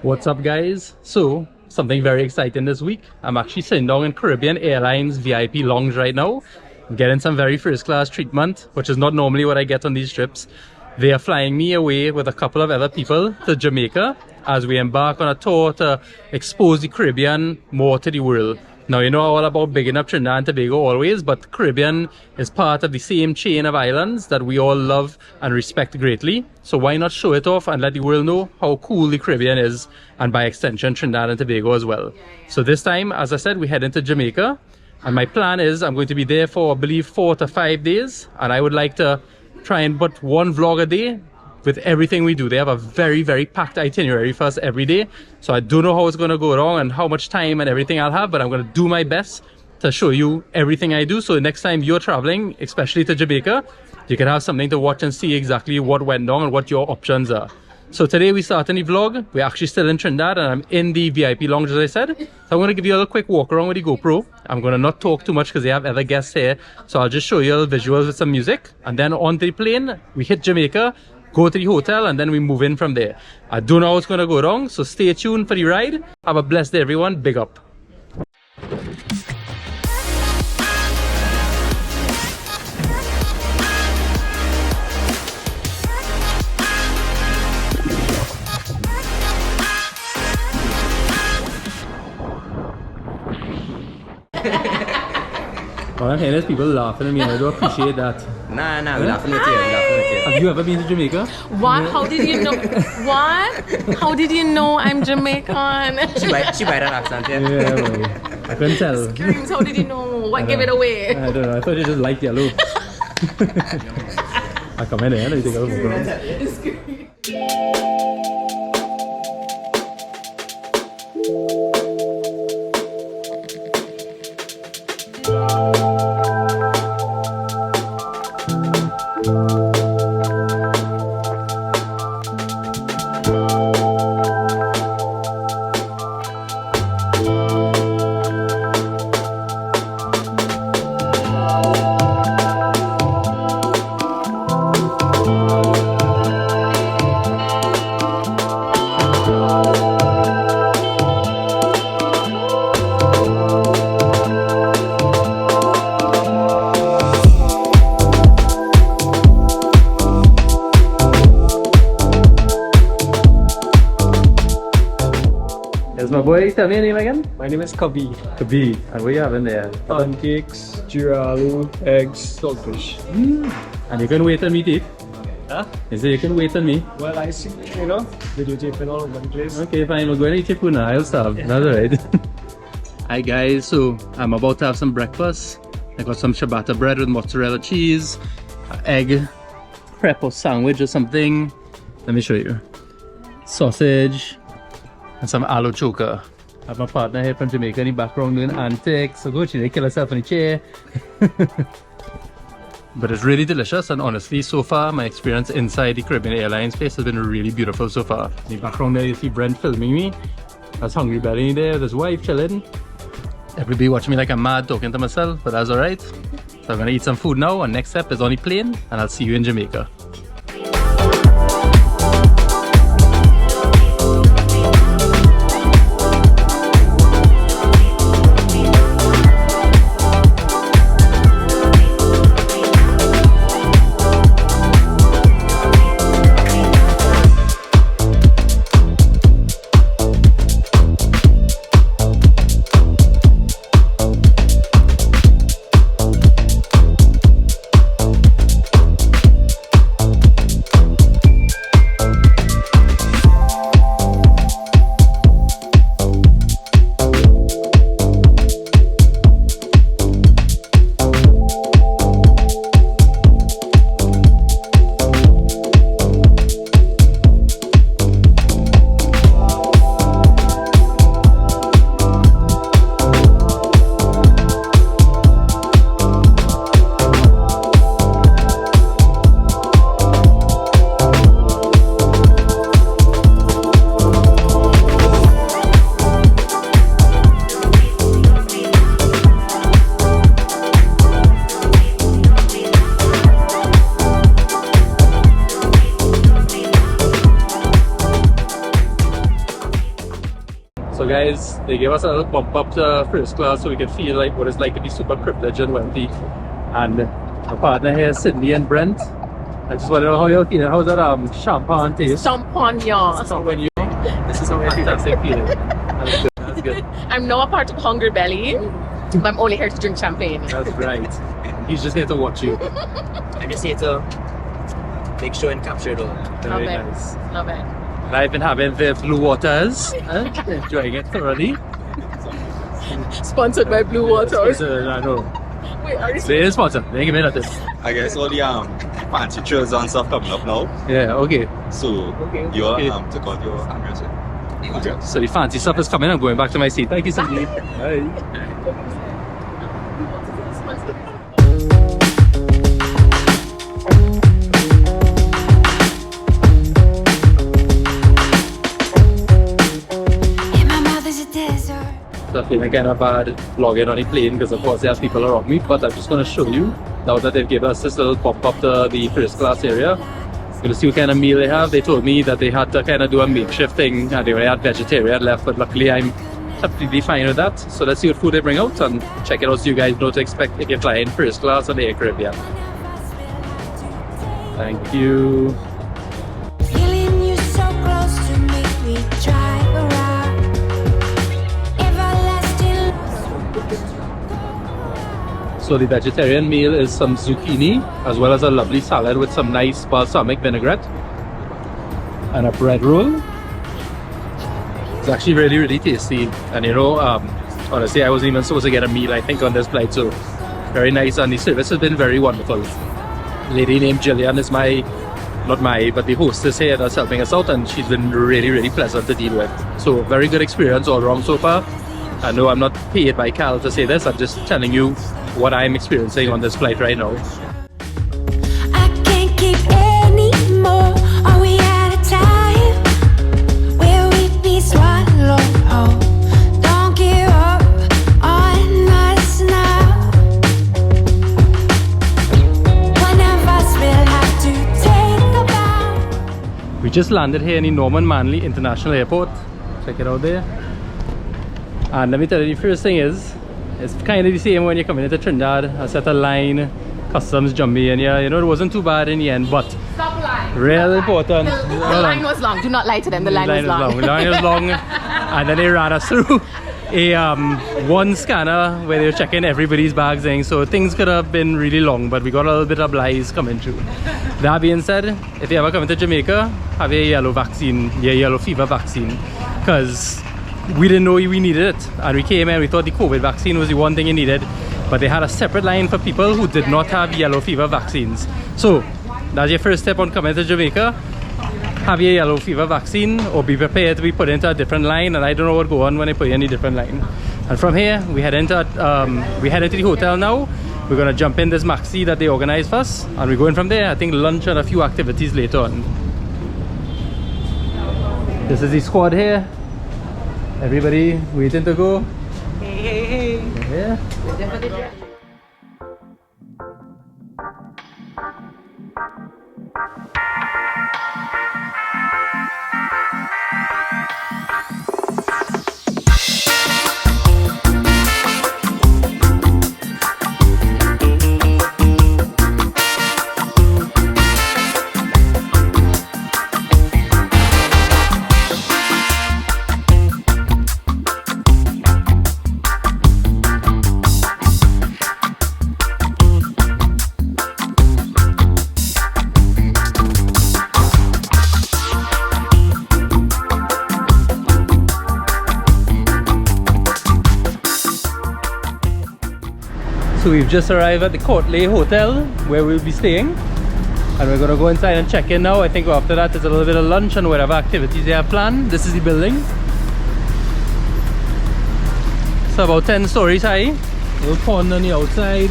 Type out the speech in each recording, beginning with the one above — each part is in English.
What's up, guys? So, something very exciting this week. I'm actually sitting down in Caribbean Airlines VIP lounge right now. I'm getting some very first class treatment, which is not normally what I get on these trips. They are flying me away with a couple of other people to Jamaica as we embark on a tour to expose the Caribbean more to the world. Now, you know all about bigging up Trinidad and Tobago always, but the Caribbean is part of the same chain of islands that we all love and respect greatly. So why not show it off and let the world know how cool the Caribbean is, and by extension Trinidad and Tobago as well. So this time, as I said, we head into Jamaica, and my plan is I'm going to be there for, I believe, 4 to 5 days, and I would like to try and put one vlog a day with everything we do. They have a very, very packed itinerary for us every day. So I don't know how it's going to go wrong and how much time and everything I'll have, but I'm going to do my best to show you everything I do. So next time you're traveling, especially to Jamaica, you can have something to watch and see exactly what went wrong and what your options are. So today we start in the vlog. We're actually still in Trinidad and I'm in the VIP lounge, as I said. So I'm going to give you a little quick walk around with the GoPro. I'm going to not talk too much because they have other guests here. So I'll just show you a little visuals with some music. And then on the plane, we hit Jamaica, go to the hotel, and then we move in from there. I don't know how it's going to go wrong, so stay tuned for the ride. Have a blessed day, everyone. Big up. All I'm hearing is people laughing at me, and I do appreciate that. Nah, we're laughing at you, we're laughing at you. Have you ever been to Jamaica? What? How did you know? What? How did you know I'm Jamaican? She bite an accent, yeah? Yeah, boy. I couldn't tell. Screams, how did you know? What gave it away? I don't know, I thought you just liked yellow. I come in here and I think I was wrong. Is my boy, tell me your name again? My name is Kabi. Kabi. And what you having there? Pancakes, jiralu, eggs, saltfish. And you can wait on me to eat? Huh? You say you can wait on me? Well, I see, you know, videotaping all over the place. Okay, fine. We'll go and eat your food now. I'll starve. That's alright. Hi guys, so I'm about to have some breakfast. I got some ciabatta bread with mozzarella cheese, egg, crepe or sandwich or something. Let me show you. Sausage, and some aloe choker. I have my partner here from Jamaica in the background doing antics. So go, she kill herself in the chair. But it's really delicious, and honestly, so far, my experience inside the Caribbean Airlines place has been really beautiful so far. In the background there, you see Brent filming me. That's Hungry Belly there with his wife chilling. Everybody watching me like I'm mad talking to myself, but that's alright. So I'm gonna eat some food now, and next step is on the plane, and I'll see you in Jamaica. So guys, they gave us a little bump up to first class so we could feel like what it's like to be super privileged and wealthy. And our partner here, Sydney and Brent. I just want to know how you're feeling. How's that champagne taste? Champagne. So when you, this is a fantastic feeling. That's good. That's good. I'm now a part of Hungry Belly, but I'm only here to drink champagne. That's right. He's just here to watch you. I'm just here to make sure and capture it all. Very Love it. nice. Love it. And I've been having the Blue Waters and enjoying it thoroughly. Sponsored by Blue Waters. I know. Wait, are you They is sponsored. They give me nothing. I guess all the fancy chills and stuff coming up now. Yeah, okay. So you Okay. took out your handles. Okay. So the fancy stuff is coming. I'm going back to my seat. Thank you, Cindy. Bye. So I feel like kind of bad vlogging on the plane because of course there's people around me, but I'm just going to show you now that they've given us this little pop up to the first class area. I'm going to see what kind of meal they have. They told me that they had to kind of do a makeshift thing and they only had vegetarian left, but luckily I'm completely fine with that. So let's see what food they bring out and check it out so you guys know what to expect if you're flying first class on the Air Caribbean. Thank you. Feeling you so close to make me drive around. Everlasting. So the vegetarian meal is some zucchini as well as a lovely salad with some nice balsamic vinaigrette and a bread roll. It's actually really tasty, and you know, honestly I wasn't even supposed to get a meal I think on this flight, so very nice, and the service has been very wonderful. Lady named Jillian is but the hostess here that's helping us out, and she's been really pleasant to deal with. So very good experience all around so far. I know I'm not paid by Cal to say this, I'm just telling you what I'm experiencing on this flight right now. I can't keep any more. Are we at a time where we be swallowed whole? Don't give up on us now. One of us will have to take a bow. We just landed here in Norman Manley International Airport. Check it out there. And let me tell you, the first thing is, it's kind of the same when you're coming into Trinidad. I set a line, customs jumpy, and yeah, you know, it wasn't too bad in the end, but Stop lying. real important. The line was long. Do not lie to them. The line was long. The line was long, and then they ran us through a one scanner where they were checking everybody's bags in, so things could have been really long, but we got a little bit of lies coming through. That being said, if you ever come to Jamaica, have your yellow fever vaccine, because we didn't know we needed it, and we came and we thought the COVID vaccine was the one thing you needed, but they had a separate line for people who did not have yellow fever vaccines. So that's your first step on coming to Jamaica. Have your yellow fever vaccine, or be prepared to be put into a different line, and I don't know what go on when they put you in a different line. And from here we head into the hotel now. We're gonna jump in this maxi that they organized for us, and we're going from there. I think lunch and a few activities later on. This is the squad here. Everybody waiting to go. Hey. Yeah. So we've just arrived at the Courtley Hotel where we'll be staying, and we're gonna go inside and check in now. I think after that there's a little bit of lunch and whatever activities they have planned. This is the building. It's about 10 stories high. Little pond on the outside,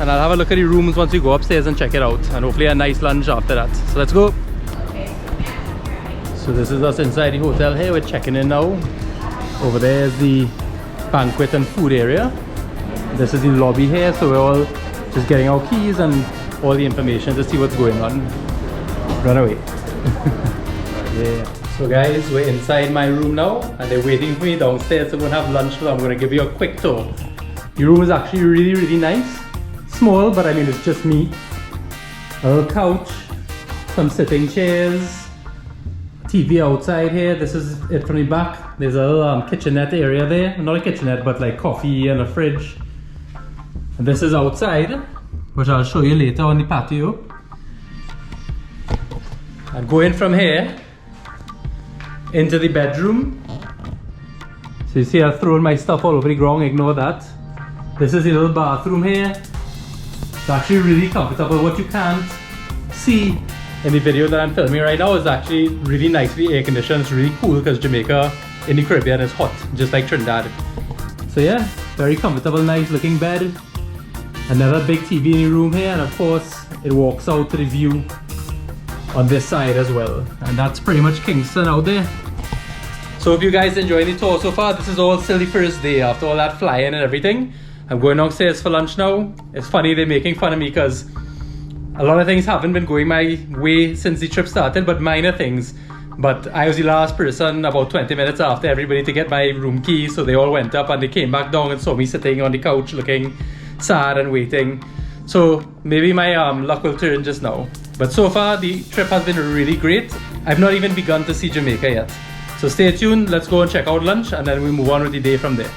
and I'll have a look at the rooms once we go upstairs and check it out, and hopefully a nice lunch after that. So let's go. So this is us inside the hotel here. We're checking in now. Over there is the banquet and food area. This is the lobby here, so we're all just getting our keys and all the information to see what's going on. Run away. Yeah. So guys, we're inside my room now and they're waiting for me downstairs to go and have lunch, so I'm going to give you a quick tour. The room is actually really nice. Small, but I mean it's just me. A little couch, some sitting chairs, TV outside here. This is it from the back. There's a little kitchenette area there. Not a kitchenette, but like coffee and a fridge. And this is outside, which I'll show you later on the patio. I'm going from here into the bedroom. So you see I've thrown my stuff all over the ground, ignore that. This is the little bathroom here. It's actually really comfortable. What you can't see in the video that I'm filming right now is actually really nicely air conditioned. It's really cool because Jamaica in the Caribbean is hot, just like Trinidad. So yeah, very comfortable, nice looking bed. Another big TV in the room here, and of course it walks out to the view on this side as well. And that's pretty much Kingston out there. So if you guys enjoyed the tour so far, this is all still the first day after all that flying and everything. I'm going downstairs for lunch now. It's funny, they're making fun of me because a lot of things haven't been going my way since the trip started, but minor things. But I was the last person about 20 minutes after everybody to get my room key, so they all went up and they came back down and saw me sitting on the couch looking sad and waiting. So maybe my luck will turn just now. But so far the trip has been really great. I've not even begun to see Jamaica yet. So stay tuned, let's go and check out lunch and then we move on with the day from there.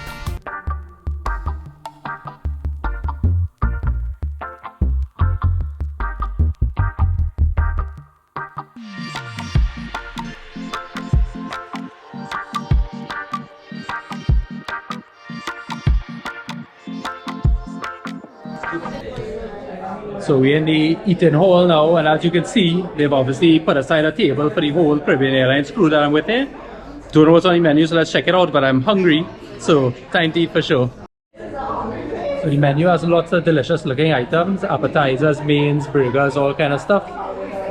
So we're in the eating hall now, and as you can see, they've obviously put aside a table for the whole Caribbean Airlines crew that I'm with here. Don't know what's on the menu, so let's check it out, but I'm hungry, so time to eat for sure. So the menu has lots of delicious looking items, appetizers, mains, burgers, all kind of stuff.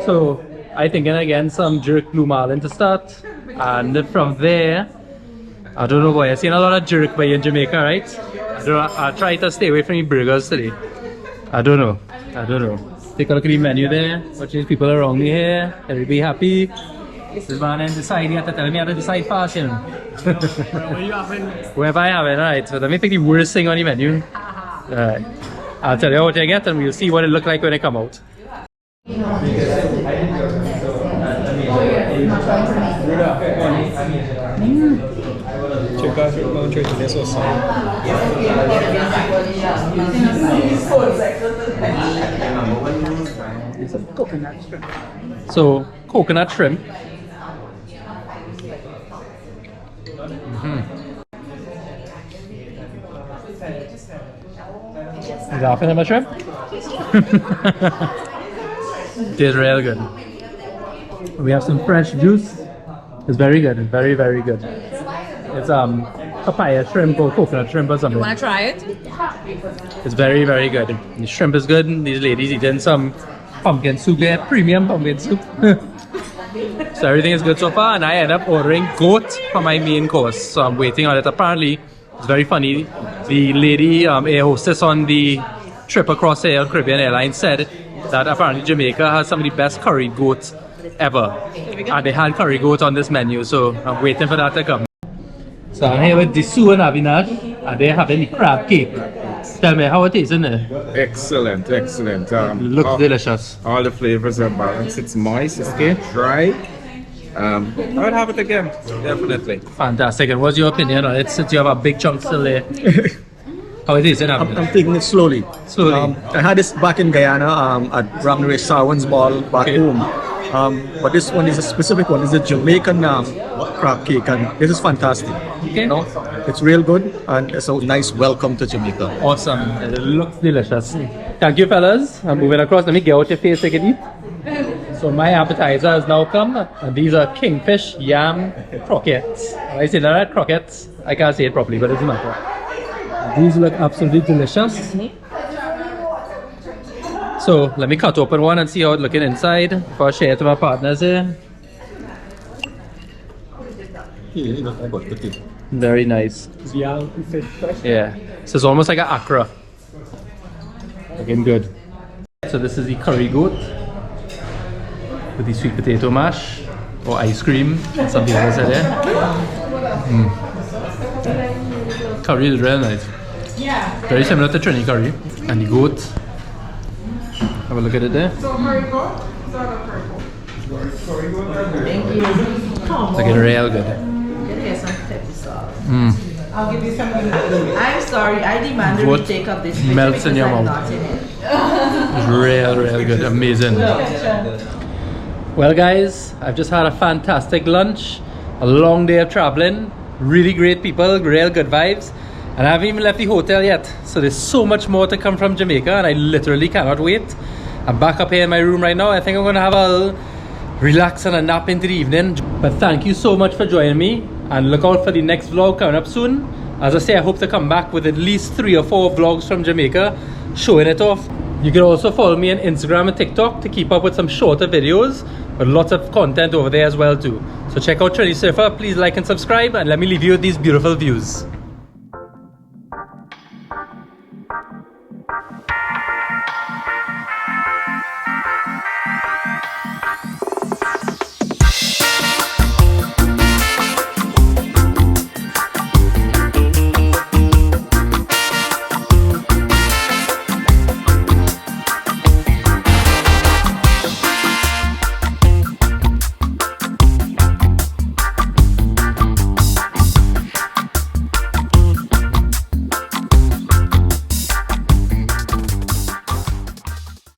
So I'm thinking again some jerk blue marlin to start, and from there, I don't know boy, I've seen a lot of jerk by in Jamaica, right? I'll try to stay away from the burgers today. I don't know. Take a look at the menu there. Watching people around me here. Everybody happy. This man and decide, you have to tell me how to decide fast, you know. Wherever I have it, alright. So let me pick the worst thing on the menu. Alright. I'll tell you what I get and we'll see what it looks like when it come out. Check out your launcher to this also. So, coconut shrimp. You laughing at my shrimp? Tastes real good. We have some fresh juice. It's very good, very good. It's papaya shrimp or coconut shrimp or something. You wanna try it? It's very good. The shrimp is good. These ladies eating some pumpkin soup here, premium pumpkin soup. So everything is good so far, and I end up ordering goat for my main course. So I'm waiting on it. Apparently, it's very funny. The lady air hostess on the trip across here on Caribbean Airlines said that apparently Jamaica has some of the best curry goats ever. And they had curry goat on this menu, so I'm waiting for that to come. So I'm here with Disu and Avinash, and they're having the crab cake. Tell me how it is, isn't it? Excellent. Looks delicious. All the flavors are balanced. It's moist, it's dry. I would have it again, definitely. Fantastic. And what's your opinion on it since you have a big chunk still there? How it is, isn't it? I'm taking it slowly. I had this back in Guyana at Ramney Sarwan's ball back home. But this one is a specific one. It's a Jamaican crab cake, and this is fantastic. Okay. You know, it's real good, and it's a nice welcome to Jamaica. Awesome. It looks delicious. Thank you, fellas. I'm moving across. Let me get out your face so you can eat. So my appetizer has now come, and these are kingfish yam croquettes. I say that right? Croquettes. I can't say it properly, but it doesn't matter. These look absolutely delicious. So let me cut open one and see how it's looking inside before I share it to my partners here. Very nice. Yeah. So it's almost like an akra. Looking good. So this is the curry goat with the sweet potato mash. or ice cream, some people say there. Curry is real nice. Very similar to Trini curry. And the goat. Have a look at it there. Looking real good. I'll give you some. I'm sorry, I demand a What retake of this melts in your I'm mouth. not in it. It's real good. Amazing. Well guys, I've just had a fantastic lunch. A long day of traveling. Really great people, real good vibes. And I haven't even left the hotel yet. So there's so much more to come from Jamaica and I literally cannot wait. I'm back up here in my room right now. I think I'm going to have a relax and a nap into the evening. But thank you so much for joining me. And look out for the next vlog coming up soon. As I say, I hope to come back with at least 3 or 4 vlogs from Jamaica showing it off. You can also follow me on Instagram and TikTok to keep up with some shorter videos, but lots of content over there as well too. So check out Trini Surfer, please like and subscribe, and let me leave you with these beautiful views.